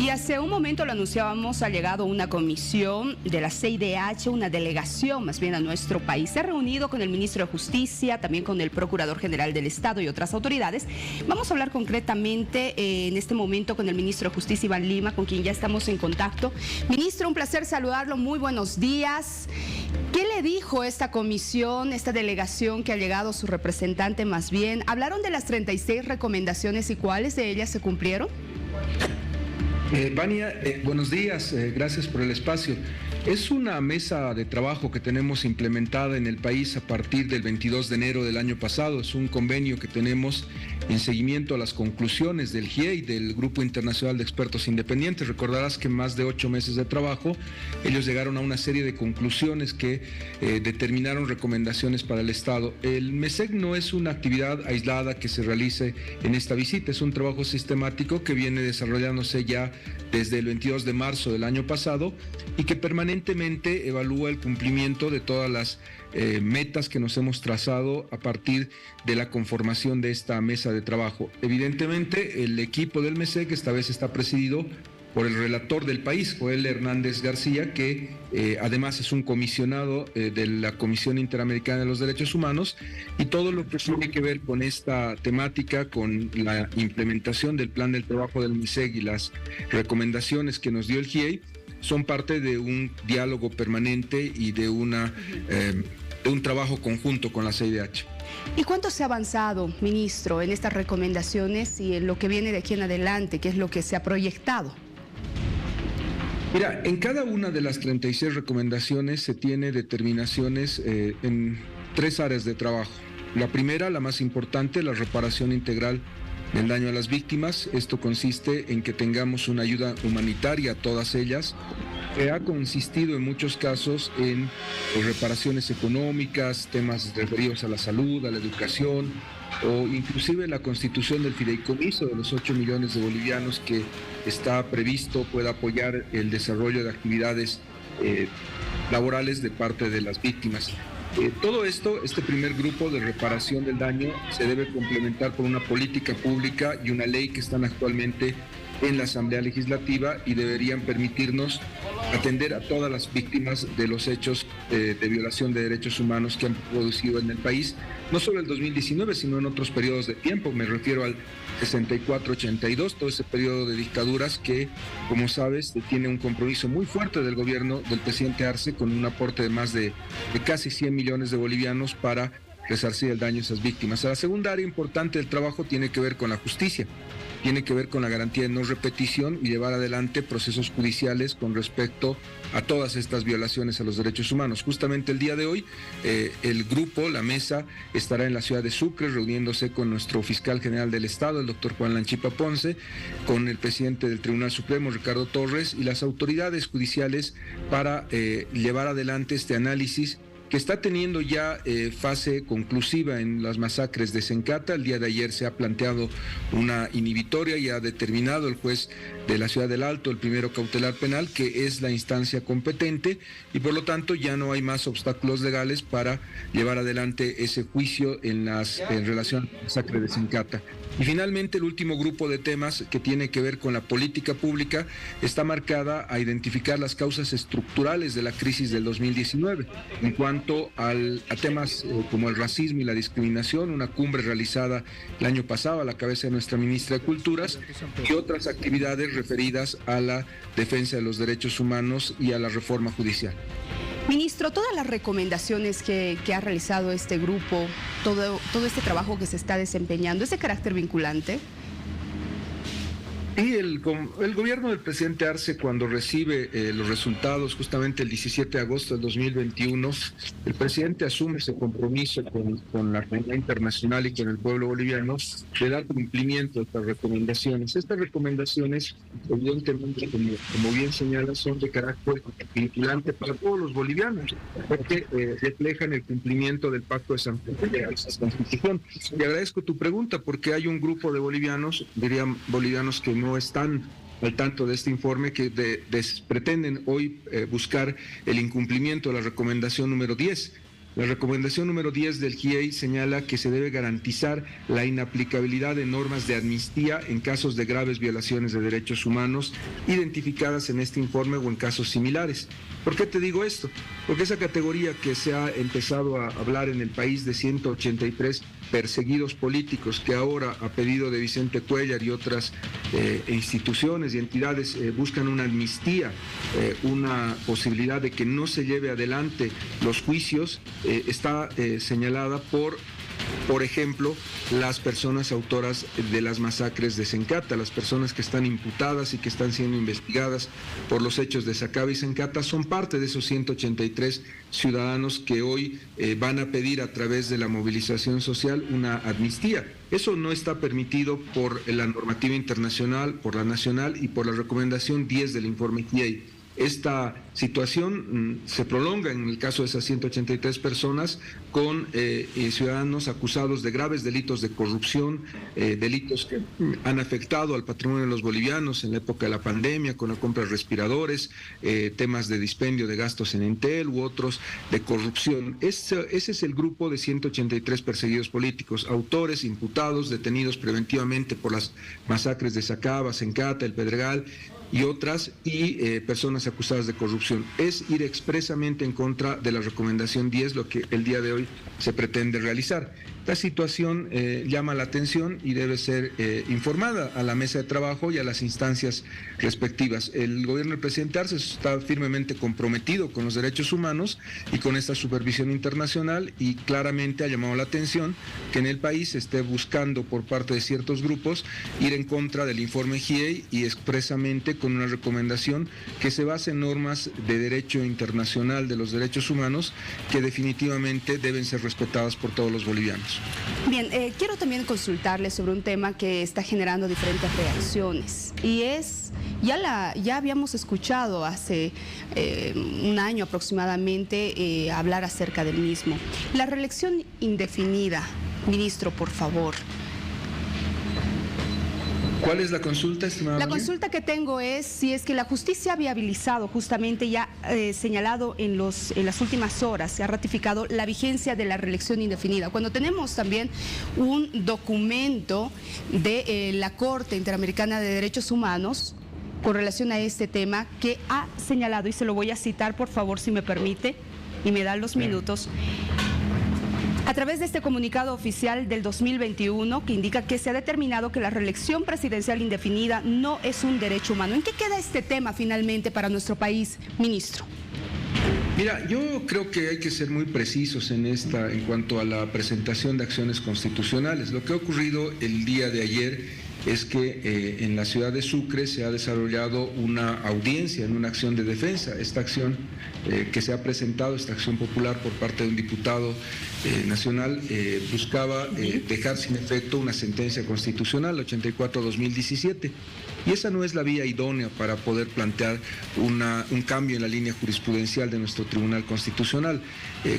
Y hace un momento lo anunciábamos, ha llegado una comisión de la CIDH, una delegación más bien a nuestro país. Se ha reunido con el ministro de Justicia, también con el Procurador General del Estado y otras autoridades. Vamos a hablar concretamente en este momento con el ministro de Justicia, Iván Lima, con quien ya estamos en contacto. Ministro, un placer saludarlo, muy buenos días. ¿Qué le dijo esta comisión, esta delegación que ha llegado, su representante más bien? ¿Hablaron de las 36 recomendaciones y cuáles de ellas se cumplieron? Vania, buenos días, gracias por el espacio. Es una mesa de trabajo que tenemos implementada en el país a partir del 22 de enero del año pasado. Es un convenio que tenemos en seguimiento a las conclusiones del GIEI, del Grupo Internacional de Expertos Independientes. Recordarás que en más de 8 meses de trabajo, ellos llegaron a una serie de conclusiones que determinaron recomendaciones para el Estado. El MESEC no es una actividad aislada que se realice en esta visita, es un trabajo sistemático que viene desarrollándose ya desde el 22 de marzo del año pasado y que permanentemente evalúa el cumplimiento de todas las metas que nos hemos trazado a partir de la conformación de esta mesa de trabajo. Evidentemente, el equipo del MESEC esta vez está presidido por el relator del país, Joel Hernández García, que además es un comisionado de la Comisión Interamericana de los Derechos Humanos, y todo lo que tiene que ver con esta temática, con la implementación del plan del trabajo del MESEC y las recomendaciones que nos dio el GIEI, son parte de un diálogo permanente y de un trabajo conjunto con la CIDH. ¿Y cuánto se ha avanzado, ministro, en estas recomendaciones y en lo que viene de aquí en adelante, qué es lo que se ha proyectado? Mira, en cada una de las 36 recomendaciones se tiene determinaciones en 3 áreas de trabajo. La primera, la más importante, la reparación integral del daño a las víctimas. Esto consiste en que tengamos una ayuda humanitaria a todas ellas, que ha consistido en muchos casos en reparaciones económicas, temas referidos a la salud, a la educación, o inclusive la constitución del fideicomiso de los 8 millones de bolivianos que está previsto pueda apoyar el desarrollo de actividades laborales de parte de las víctimas. Todo esto, este primer grupo de reparación del daño, se debe complementar por una política pública y una ley que están actualmente en la Asamblea Legislativa y deberían permitirnos atender a todas las víctimas de los hechos de violación de derechos humanos que han producido en el país, no solo el 2019, sino en otros periodos de tiempo. Me refiero al 64-82, todo ese periodo de dictaduras que, como sabes, tiene un compromiso muy fuerte del gobierno del presidente Arce con un aporte de más de casi 100 millones de bolivianos para resarcir el daño a esas víctimas. La segunda área importante del trabajo tiene que ver con la justicia. Tiene que ver con la garantía de no repetición y llevar adelante procesos judiciales con respecto a todas estas violaciones a los derechos humanos. Justamente el día de hoy, el grupo, la mesa, estará en la ciudad de Sucre reuniéndose con nuestro fiscal general del Estado, el doctor Juan Lanchipa Ponce, con el presidente del Tribunal Supremo, Ricardo Torres, y las autoridades judiciales para llevar adelante este análisis que está teniendo ya fase conclusiva en las masacres de Sencata. El día de ayer se ha planteado una inhibitoria y ha determinado el juez de la Ciudad del Alto, el primero cautelar penal, que es la instancia competente y por lo tanto ya no hay más obstáculos legales para llevar adelante ese juicio en relación a la masacre de Sencata. Y finalmente el último grupo de temas que tiene que ver con la política pública está marcada a identificar las causas estructurales de la crisis del 2019 en cuanto a temas como el racismo y la discriminación, una cumbre realizada el año pasado a la cabeza de nuestra ministra de Culturas y otras actividades referidas a la defensa de los derechos humanos y a la reforma judicial. Ministro, todas las recomendaciones que ha realizado este grupo, todo este trabajo que se está desempeñando, ¿es de carácter vinculante? Y el gobierno del presidente Arce, cuando recibe los resultados justamente el 17 de agosto del 2021, el presidente asume ese compromiso con la comunidad internacional y con el pueblo boliviano de dar cumplimiento a estas recomendaciones. Estas recomendaciones, evidentemente, como bien señala, son de carácter vinculante para todos los bolivianos, porque reflejan el cumplimiento del Pacto de San Constitución. Y agradezco tu pregunta, porque hay un grupo de bolivianos, dirían bolivianos que no están al tanto de este informe, que pretenden hoy buscar el incumplimiento de la recomendación número 10. La recomendación número 10 del GIEI señala que se debe garantizar la inaplicabilidad de normas de amnistía en casos de graves violaciones de derechos humanos identificadas en este informe o en casos similares. ¿Por qué te digo esto? Porque esa categoría que se ha empezado a hablar en el país de 183 perseguidos políticos, que ahora, a pedido de Vicente Cuéllar y otras instituciones y entidades, buscan una amnistía, una posibilidad de que no se lleve adelante los juicios, está señalada por ejemplo, las personas autoras de las masacres de Sencata, las personas que están imputadas y que están siendo investigadas por los hechos de Sacaba y Sencata, son parte de esos 183 ciudadanos que hoy van a pedir a través de la movilización social una amnistía. Eso no está permitido por la normativa internacional, por la nacional y por la recomendación 10 del informe GIEI. Esta situación se prolonga en el caso de esas 183 personas con ciudadanos acusados de graves delitos de corrupción, delitos que han afectado al patrimonio de los bolivianos en la época de la pandemia, con la compra de respiradores, temas de dispendio de gastos en Entel u otros de corrupción. Ese es el grupo de 183 perseguidos políticos, autores, imputados, detenidos preventivamente por las masacres de Sacaba, Sencata, El Pedregal y otras, y personas acusadas de corrupción. Es ir expresamente en contra de la recomendación 10, lo que el día de hoy se pretende realizar. Esta situación llama la atención y debe ser informada a la mesa de trabajo y a las instancias respectivas. El gobierno del presidente Arce está firmemente comprometido con los derechos humanos y con esta supervisión internacional, y claramente ha llamado la atención que en el país se esté buscando por parte de ciertos grupos ir en contra del informe GIEI y expresamente con una recomendación que se base en normas de derecho internacional de los derechos humanos que definitivamente deben ser respetadas por todos los bolivianos. Bien, quiero también consultarle sobre un tema que está generando diferentes reacciones, y es, ya habíamos escuchado hace un año aproximadamente hablar acerca del mismo. La reelección indefinida, ministro, por favor. ¿Cuál es la consulta, estimada? La consulta que tengo es si es que la justicia ha viabilizado, justamente ya señalado en las últimas horas, se ha ratificado la vigencia de la reelección indefinida, cuando tenemos también un documento de la Corte Interamericana de Derechos Humanos con relación a este tema que ha señalado, y se lo voy a citar por favor si me permite y me dan los minutos. A través de este comunicado oficial del 2021 que indica que se ha determinado que la reelección presidencial indefinida no es un derecho humano. ¿En qué queda este tema finalmente para nuestro país, ministro? Mira, yo creo que hay que ser muy precisos en cuanto a la presentación de acciones constitucionales. Lo que ha ocurrido el día de ayer es que en la ciudad de Sucre se ha desarrollado una audiencia en una acción de defensa. Esta acción que se ha presentado, esta acción popular por parte de un diputado nacional, buscaba dejar sin efecto una sentencia constitucional, 84-2017. Y esa no es la vía idónea para poder plantear un cambio en la línea jurisprudencial de nuestro Tribunal Constitucional.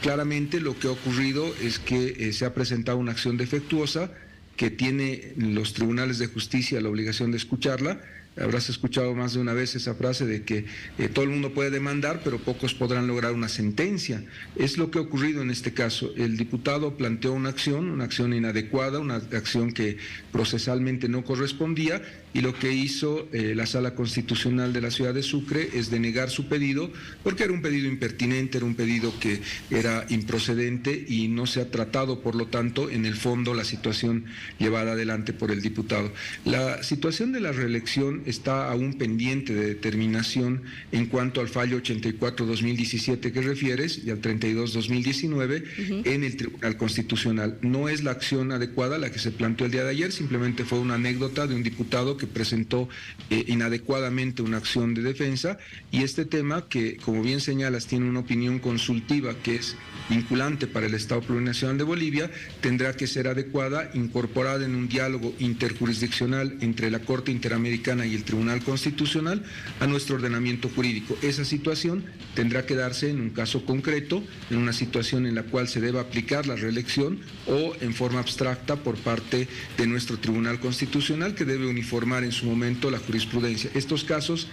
Claramente lo que ha ocurrido es que se ha presentado una acción defectuosa que tiene los tribunales de justicia la obligación de escucharla. Habrás escuchado más de una vez esa frase de que todo el mundo puede demandar, pero pocos podrán lograr una sentencia. Es lo que ha ocurrido en este caso. El diputado planteó una acción inadecuada, una acción que procesalmente no correspondía, y lo que hizo la Sala Constitucional de la ciudad de Sucre es denegar su pedido, porque era un pedido impertinente, era un pedido que era improcedente y no se ha tratado, por lo tanto, en el fondo la situación llevada adelante por el diputado. La situación de la reelección está aún pendiente de determinación en cuanto al fallo 84-2017 que refieres y al 32-2019 en el Tribunal Constitucional. No es la acción adecuada la que se planteó el día de ayer, simplemente fue una anécdota de un diputado que presentó inadecuadamente una acción de defensa, y este tema que, como bien señalas, tiene una opinión consultiva que es vinculante para el Estado Plurinacional de Bolivia, tendrá que ser adecuada, incorporada en un diálogo interjurisdiccional entre la Corte Interamericana y y el Tribunal Constitucional a nuestro ordenamiento jurídico. Esa situación tendrá que darse en un caso concreto, en una situación en la cual se deba aplicar la reelección o en forma abstracta por parte de nuestro Tribunal Constitucional, que debe uniformar en su momento la jurisprudencia. Estos casos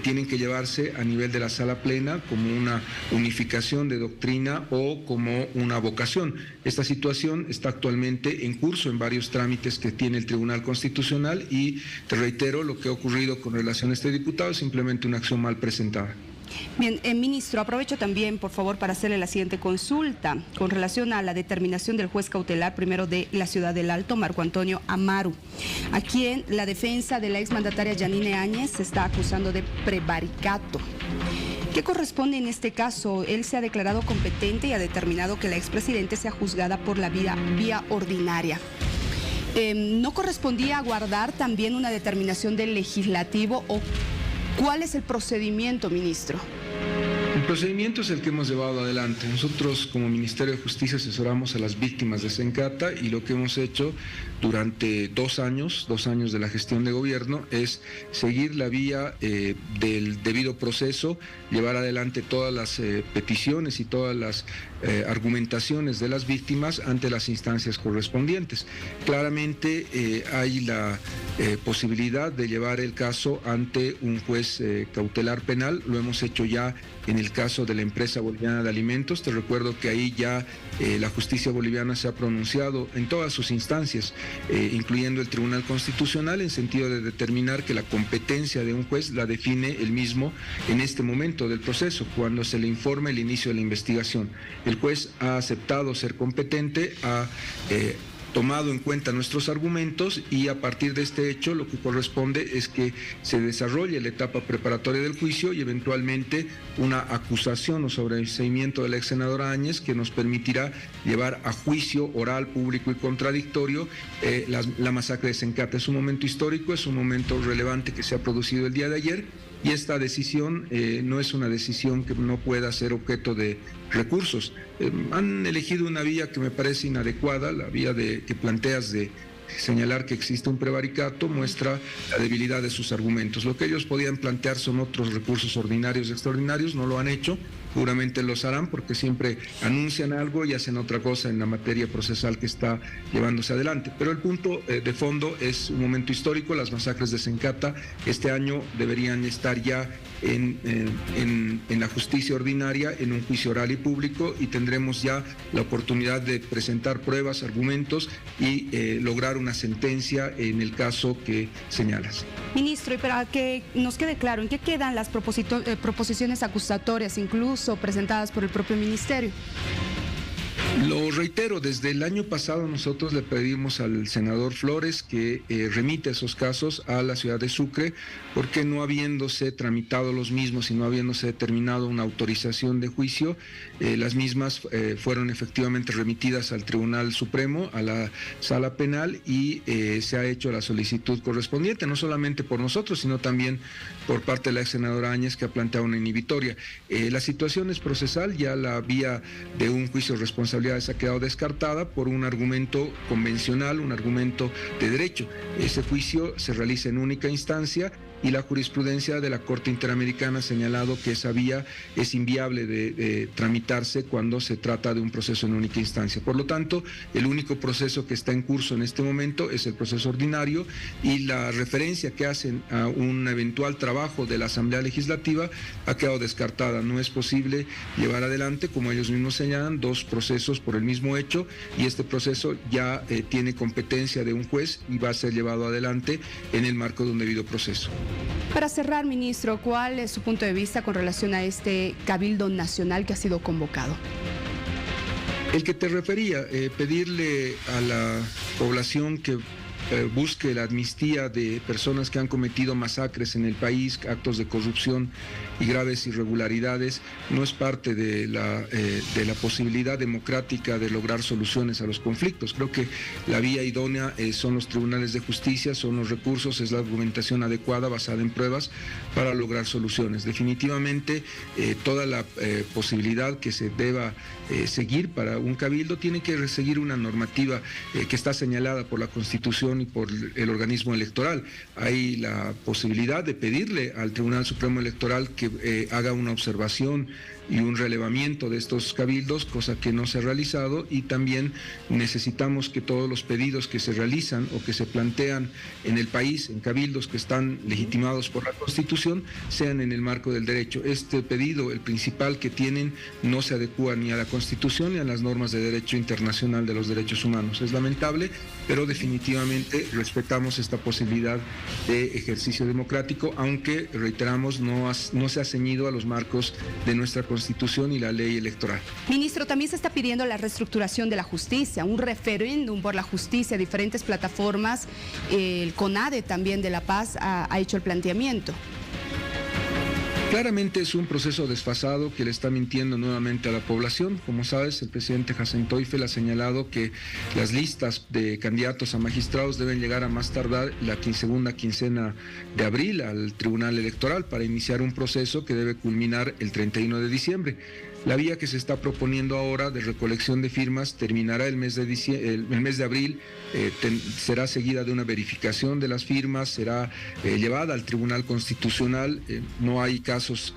tienen que llevarse a nivel de la sala plena como una unificación de doctrina o como una vocación. Esta situación está actualmente en curso en varios trámites que tiene el Tribunal Constitucional y te reitero, lo que ha ocurrido con relación a este diputado es simplemente una acción mal presentada. Bien, ministro, aprovecho también, por favor, para hacerle la siguiente consulta con relación a la determinación del juez cautelar primero de la Ciudad del Alto, Marco Antonio Amaru, a quien la defensa de la exmandataria Yanine Áñez se está acusando de prevaricato. ¿Qué corresponde en este caso? Él se ha declarado competente y ha determinado que la expresidente sea juzgada por la vía ordinaria. ¿No correspondía aguardar también una determinación del legislativo o cuál es el procedimiento, ministro? El procedimiento es el que hemos llevado adelante. Nosotros como Ministerio de Justicia asesoramos a las víctimas de Sencata y lo que hemos hecho durante 2 años de la gestión de gobierno es seguir la vía del debido proceso, llevar adelante todas las peticiones y todas las argumentaciones de las víctimas ante las instancias correspondientes. Claramente hay la posibilidad de llevar el caso ante un juez cautelar penal, lo hemos hecho ya en el caso de la empresa boliviana de alimentos. Te recuerdo que ahí ya la justicia boliviana se ha pronunciado en todas sus instancias, incluyendo el Tribunal Constitucional, en sentido de determinar que la competencia de un juez la define él mismo en este momento del proceso, cuando se le informe el inicio de la investigación. El juez ha aceptado ser competente, ha tomado en cuenta nuestros argumentos y a partir de este hecho lo que corresponde es que se desarrolle la etapa preparatoria del juicio y eventualmente una acusación o sobreseimiento de la ex senadora Áñez que nos permitirá llevar a juicio oral, público y contradictorio la masacre de Sencata. Es un momento histórico, es un momento relevante que se ha producido el día de ayer y esta decisión no es una decisión que no pueda ser objeto de recursos. Han elegido una vía que me parece inadecuada, la vía que planteas de señalar que existe un prevaricato muestra la debilidad de sus argumentos. Lo que ellos podían plantear son otros recursos ordinarios y extraordinarios, no lo han hecho, seguramente los harán porque siempre anuncian algo y hacen otra cosa en la materia procesal que está llevándose adelante. Pero el punto de fondo es un momento histórico, las masacres de Sencata este año deberían estar ya en la justicia ordinaria, en un juicio oral y público y tendremos ya la oportunidad de presentar pruebas, argumentos y lograr una sentencia en el caso que señalas. Ministro, y para que nos quede claro, ¿en qué quedan las proposiciones acusatorias, incluso presentadas por el propio ministerio? Lo reitero, desde el año pasado nosotros le pedimos al senador Flores que remita esos casos a la ciudad de Sucre porque no habiéndose tramitado los mismos y no habiéndose determinado una autorización de juicio, las mismas fueron efectivamente remitidas al Tribunal Supremo, a la Sala Penal y se ha hecho la solicitud correspondiente, no solamente por nosotros, sino también por parte de la ex senadora Áñez que ha planteado una inhibitoria. La situación es procesal, ya la vía de un juicio de responsabilidad ha quedado descartada por un argumento convencional, un argumento de derecho. Ese juicio se realiza en única instancia y la jurisprudencia de la Corte Interamericana ha señalado que esa vía es inviable de tramitarse cuando se trata de un proceso en única instancia. Por lo tanto, el único proceso que está en curso en este momento es el proceso ordinario y la referencia que hacen a un eventual trabajo de la Asamblea Legislativa ha quedado descartada. No es posible llevar adelante, como ellos mismos señalan, 2 procesos por el mismo hecho y este proceso ya tiene competencia de un juez y va a ser llevado adelante en el marco de un debido proceso. Para cerrar, ministro, ¿cuál es su punto de vista con relación a este Cabildo Nacional que ha sido convocado? El que te refería, pedirle a la población que busque la amnistía de personas que han cometido masacres en el país, actos de corrupción y graves irregularidades, no es parte de la posibilidad democrática de lograr soluciones a los conflictos. Creo que la vía idónea son los tribunales de justicia, son los recursos, es la argumentación adecuada basada en pruebas para lograr soluciones. Definitivamente toda la posibilidad que se deba seguir para un cabildo tiene que seguir una normativa que está señalada por la Constitución y por el organismo electoral. Hay la posibilidad de pedirle al Tribunal Supremo Electoral que haga una observación y un relevamiento de estos cabildos, cosa que no se ha realizado, y también necesitamos que todos los pedidos que se realizan o que se plantean en el país, en cabildos que están legitimados por la Constitución, sean en el marco del derecho. Este pedido, el principal que tienen, no se adecúa ni a la Constitución ni a las normas de derecho internacional de los derechos humanos. Es lamentable, pero definitivamente respetamos esta posibilidad de ejercicio democrático, aunque, reiteramos, no se ha ceñido a los marcos de nuestra Constitución y la ley electoral. Ministro, también se está pidiendo la reestructuración de la justicia, un referéndum por la justicia, diferentes plataformas, el CONADE también de La Paz ha hecho el planteamiento. Claramente es un proceso desfasado que le está mintiendo nuevamente a la población. Como sabes, el presidente Jacintó Ifel ha señalado que las listas de candidatos a magistrados deben llegar a más tardar la segunda quincena de abril al Tribunal Electoral para iniciar un proceso que debe culminar el 31 de diciembre. La vía que se está proponiendo ahora de recolección de firmas terminará el mes de abril, será seguida de una verificación de las firmas, será llevada al Tribunal Constitucional. No hay casos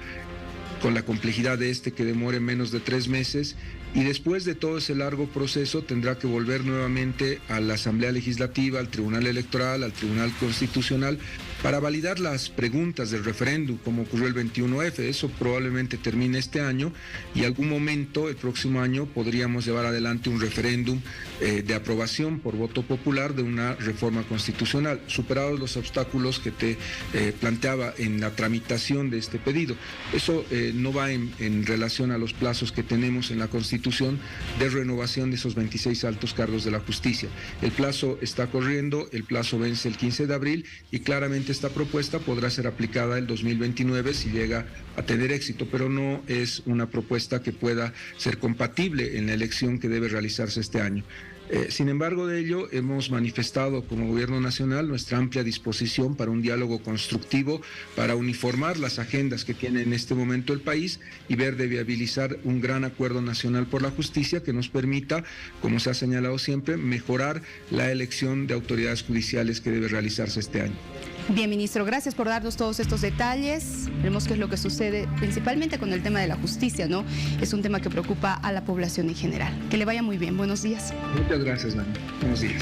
con la complejidad de que demore menos de 3 meses, y después de todo ese largo proceso tendrá que volver nuevamente a la Asamblea Legislativa, al Tribunal Electoral, al Tribunal Constitucional, para validar las preguntas del referéndum, como ocurrió el 21F. Eso probablemente termine este año, y algún momento, el próximo año, podríamos llevar adelante un referéndum de aprobación por voto popular de una reforma constitucional, superados los obstáculos que te planteaba en la tramitación de este pedido. Eso no va en relación a los plazos que tenemos en la Constitución de renovación de esos 26 altos cargos de la justicia. El plazo está corriendo, el plazo vence el 15 de abril, y claramente esta propuesta podrá ser aplicada el 2029 si llega a tener éxito, pero no es una propuesta que pueda ser compatible en la elección que debe realizarse este año. Sin embargo, de ello hemos manifestado como Gobierno Nacional nuestra amplia disposición para un diálogo constructivo, para uniformar las agendas que tiene en este momento el país y ver de viabilizar un gran acuerdo nacional por la justicia que nos permita, como se ha señalado siempre, mejorar la elección de autoridades judiciales que debe realizarse este año. Bien, ministro, gracias por darnos todos estos detalles. Veremos qué es lo que sucede principalmente con el tema de la justicia, ¿no? Es un tema que preocupa a la población en general. Que le vaya muy bien. Buenos días. Muchas gracias, Dani. Buenos días.